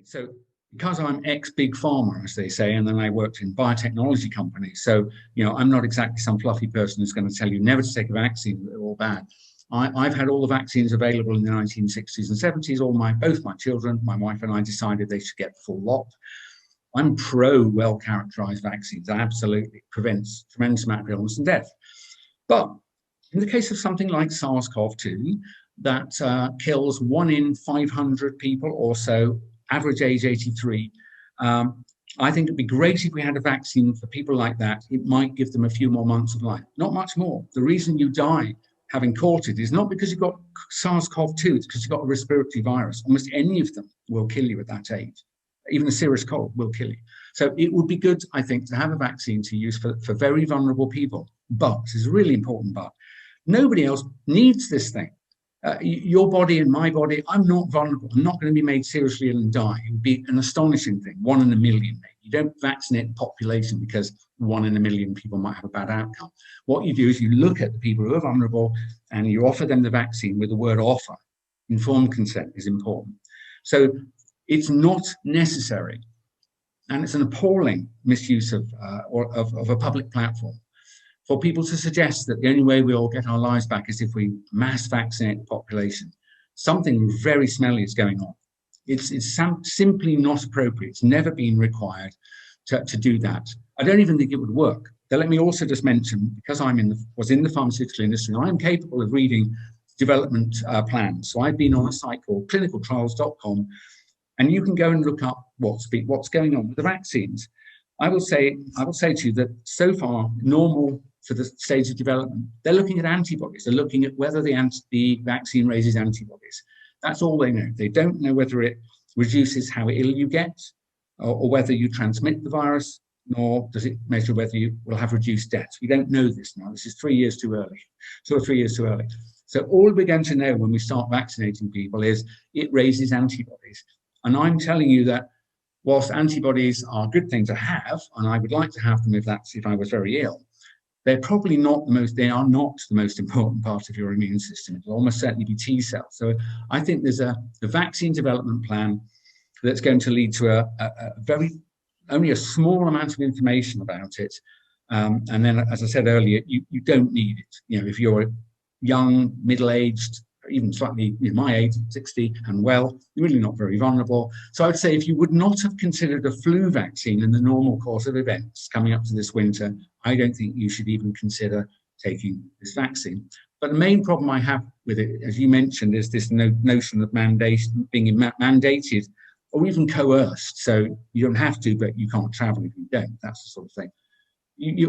So because I'm ex-big pharma, as they say, and then I worked in biotechnology companies, so I'm not exactly some fluffy person who's going to tell you never to take a vaccine, they're all bad. I've had all the vaccines available in the 1960s and 70s. Both my children, my wife and I decided they should get the full lot. I'm pro well-characterized vaccines. Absolutely prevents tremendous amount of illness and death. But in the case of something like SARS-CoV-2, that kills 1 in 500 people or so, average age 83. I think it'd be great if we had a vaccine for people like that. It might give them a few more months of life, not much more. The reason you die having caught it is not because you've got SARS-CoV-2, it's because you've got a respiratory virus. Almost any of them will kill you at that age. Even a serious cold will kill you. So it would be good, I think, to have a vaccine to use for very vulnerable people. But, this is a really important but, nobody else needs this thing. Your body and my body, I'm not vulnerable. I'm not going to be made seriously ill and die. It would be an astonishing thing, 1 in a million. Maybe. You don't vaccinate the population because 1 in a million people might have a bad outcome. What you do is you look at the people who are vulnerable and you offer them the vaccine with the word offer. Informed consent is important. So it's not necessary, and it's an appalling misuse of a public platform for people to suggest that the only way we all get our lives back is if we mass vaccinate the population. Something very smelly is going on. It's simply not appropriate. It's never been required to do that. I don't even think it would work. Now, let me also just mention, because I was in the pharmaceutical industry, I'm capable of reading development plans. So I've been on a site called clinicaltrials.com, and you can go and look up what's going on with the vaccines. I will say to you that so far, normal for the stage of development, they're looking at antibodies. They're looking at whether the vaccine raises antibodies. That's all they know. They don't know whether it reduces how ill you get or whether you transmit the virus, nor does it measure whether you will have reduced deaths. We don't know this now. This is 3 years too early, 2 or 3 years too early. So all we're going to know when we start vaccinating people is it raises antibodies. And I'm telling you that whilst antibodies are a good thing to have, and I would like to have them if I was very ill, they're probably not they are not the most important part of your immune system. It'll almost certainly be T cells. So I think there's a vaccine development plan that's going to lead to only a small amount of information about it. And then, as I said earlier, you don't need it. If you're young, middle-aged, even slightly my age, 60 and well, you're really not very vulnerable. So I would say if you would not have considered a flu vaccine in the normal course of events coming up to this winter, I don't think you should even consider taking this vaccine. But the main problem I have with it, as you mentioned, is this notion of being mandated or even coerced. So you don't have to, but you can't travel if you don't. That's the sort of thing.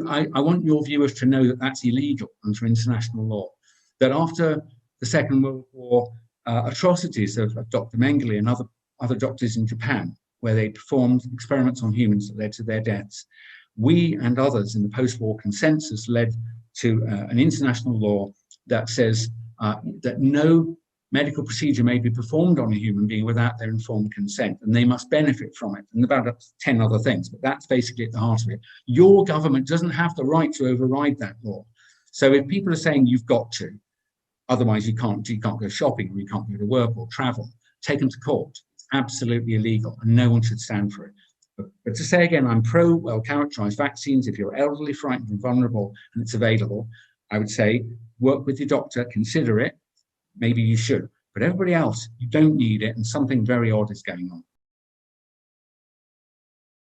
I want your viewers to know that that's illegal under international law. That after the Second World War atrocities of Dr. Mengele and other doctors in Japan, where they performed experiments on humans that led to their deaths, we and others in the post-war consensus led to an international law that says that no medical procedure may be performed on a human being without their informed consent, and they must benefit from it, and about 10 other things, but that's basically at the heart of it. Your government doesn't have the right to override that law. So if people are saying you've got to, otherwise you can't go shopping, or you can't go to work or travel, take them to court. It's absolutely illegal, and no one should stand for it. But to say again, I'm pro well-characterized vaccines. If you're elderly, frightened, and vulnerable, and it's available, I would say work with your doctor, consider it. Maybe you should. But everybody else, you don't need it, and something very odd is going on.